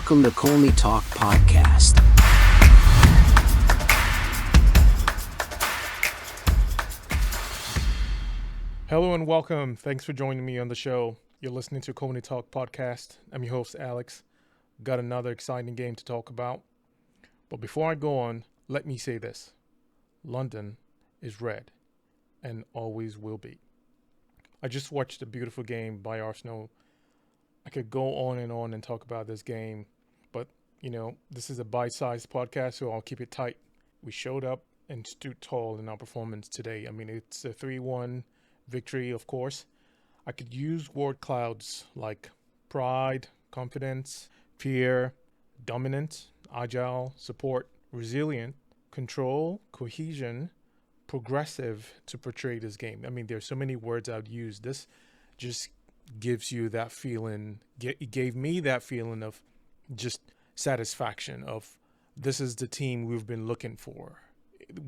Welcome to Colney Talk Podcast. Hello and welcome. Thanks for joining me on the show. You're listening to Colney Talk Podcast. I'm your host, Alex. Got another exciting game to talk about. But before I go on, let me say this. London is red and always will be. I just watched a beautiful game by Arsenal. I could go on and talk about this game, but, this is a bite-sized podcast, so I'll keep it tight. We showed up and stood tall in our performance today. I mean, it's a 3-1 victory, of course. I could use word clouds like pride, confidence, fear, dominant, agile, support, resilient, control, cohesion, progressive to portray this game. I mean, there's so many words I'd use. This just gives you that feeling. It gave me that feeling of just satisfaction of this is the team we've been looking for.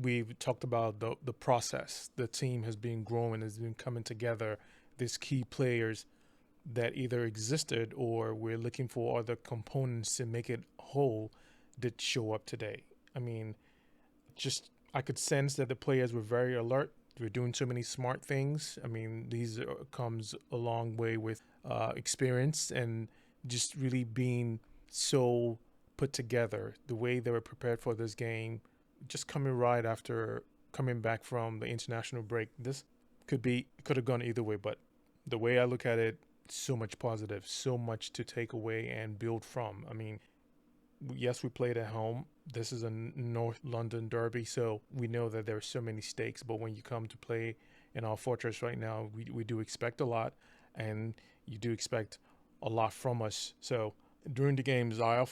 We've talked about the process. The team has been growing, has been coming together. There's key players that either existed or we're looking for other components to make it whole that show up today. I mean, I could sense that the players were very alert. We're doing so many smart things. I mean, these comes a long way with experience and just really being so put together. The way they were prepared for this game, just coming right after coming back from the international break. This could have gone either way, but the way I look at it, so much positive, so much to take away and build from. I mean, yes, we played at home. This is a North London derby, so we know that there are so many stakes. But when you come to play in our fortress right now, we do expect a lot, and you do expect a lot from us. So during the games, I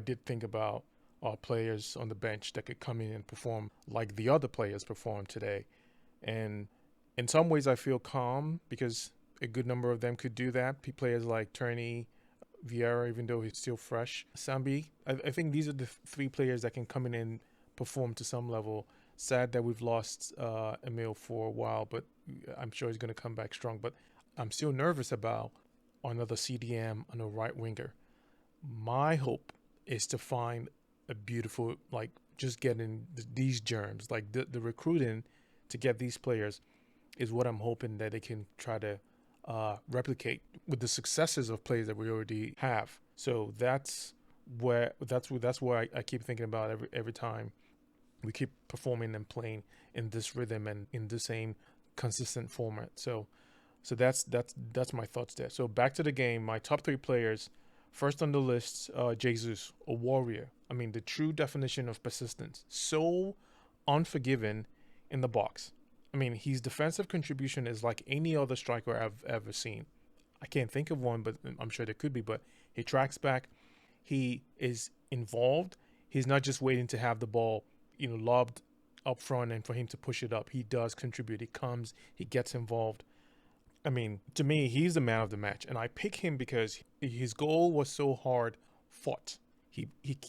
did think about our players on the bench that could come in and perform like the other players performed today. And in some ways, I feel calm because a good number of them could do that. Players like Turney, Vieira, even though he's still fresh. Sambi, I think these are the three players that can come in and perform to some level. Sad that we've lost Emil for a while, but I'm sure he's going to come back strong. But I'm still nervous about another CDM on a right winger. My hope is to find a beautiful, just getting these germs, like the recruiting to get these players is what I'm hoping that they can try to replicate with the successes of players that we already have. So that's where I keep thinking about every time we keep performing and playing in this rhythm and in the same consistent format. So that's my thoughts there. So back to the game, my top three players. First on the list, Jesus, a warrior. I mean, the true definition of persistence. So unforgiving in the box. I mean, his defensive contribution is like any other striker I've ever seen. I can't think of one, but I'm sure there could be. But he tracks back. He is involved. He's not just waiting to have the ball, lobbed up front and for him to push it up. He does contribute. He comes. He gets involved. I mean, to me, he's the man of the match. And I pick him because his goal was so hard fought.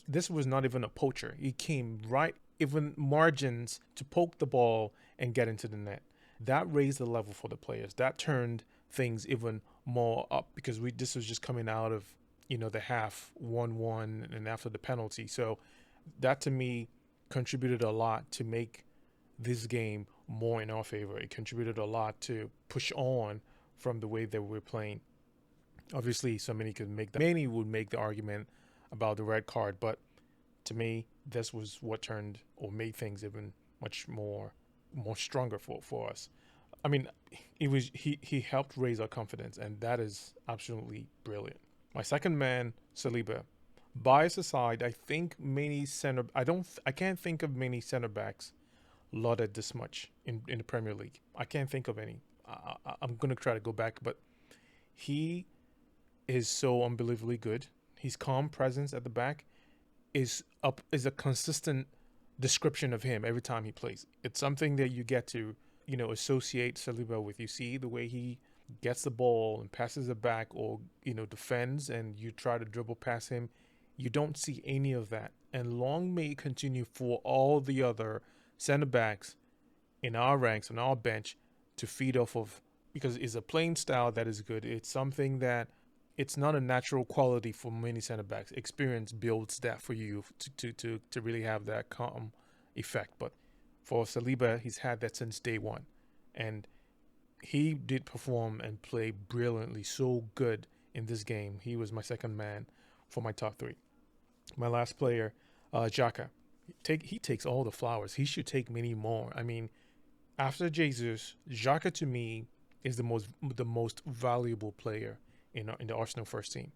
This was not even a poacher. He came right, even margins to poke the ball and get into the net. That raised the level for the players. That turned things even more up because this was just coming out of, the half 1-1 and after the penalty. So that to me contributed a lot to make this game more in our favor. It contributed a lot to push on from the way that we're playing. Obviously, many would make the argument about the red card, but to me, this was what turned or made things even much more stronger for us. I mean, he helped raise our confidence, and that is absolutely brilliant. My second man, Saliba. Bias aside, I can't think of many center backs lauded this much in the Premier League. I can't think of any. I'm going to try to go back, but he is so unbelievably good. His calm presence at the back is a consistent description of him every time he plays. It's something that you get to, associate Saliba with. You see the way he gets the ball and passes it back or, defends and you try to dribble past him. You don't see any of that. And long may it continue for all the other center backs in our ranks, on our bench, to feed off of, because it's a playing style that is good. It's something that it's not a natural quality for many center backs. Experience builds that for you to really have that calm effect. But for Saliba, he's had that since day one, and he did perform and play brilliantly, so good in this game. He was my second man for my top three. My last player, Xhaka. He takes all the flowers. He should take many more. I mean, after Jesus, Xhaka to me is the most valuable player in the Arsenal first team.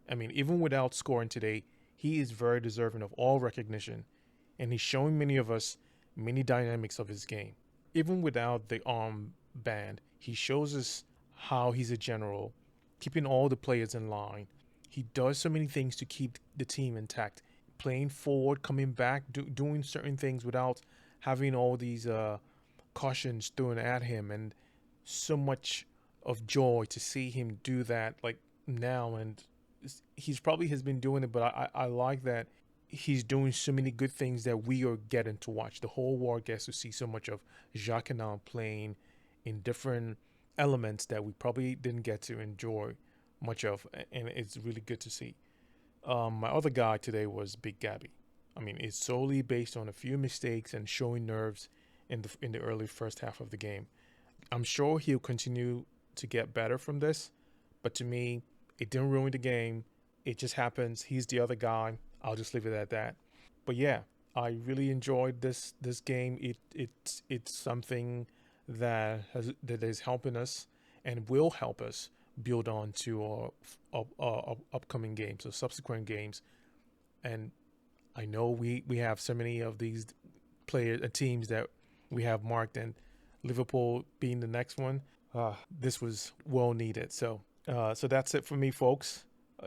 I mean, even without scoring today, he is very deserving of all recognition, and he's showing many of us many dynamics of his game. Even without the arm band, he shows us how he's a general, keeping all the players in line. He does so many things to keep the team intact, playing forward, coming back, doing certain things without having all these cautions thrown at him, and so much of joy to see him do that like now. And he's probably has been doing it, but I like that he's doing so many good things that we are getting to watch. The whole world gets to see so much of Jacques now playing in different elements that we probably didn't get to enjoy much of, and it's really good to see. My other guy today was Big Gabby. I mean, it's solely based on a few mistakes and showing nerves in the early first half of the game. I'm sure he'll continue to get better from this, but to me, it didn't ruin the game. It just happens. He's the other guy. I'll just leave it at that. But yeah, I really enjoyed this game. It's something that is helping us and will help us build on to our upcoming games or subsequent games. And I know we have so many of these players, teams that we have marked, and Liverpool being the next one. This was well needed. So that's it for me, folks.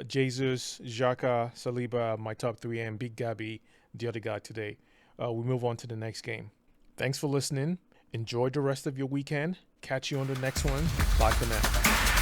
Jesus, Xhaka, Saliba, my top three, and Big Gabby, the other guy today. We move on to the next game. Thanks for listening. Enjoy the rest of your weekend. Catch you on the next one. Bye for now.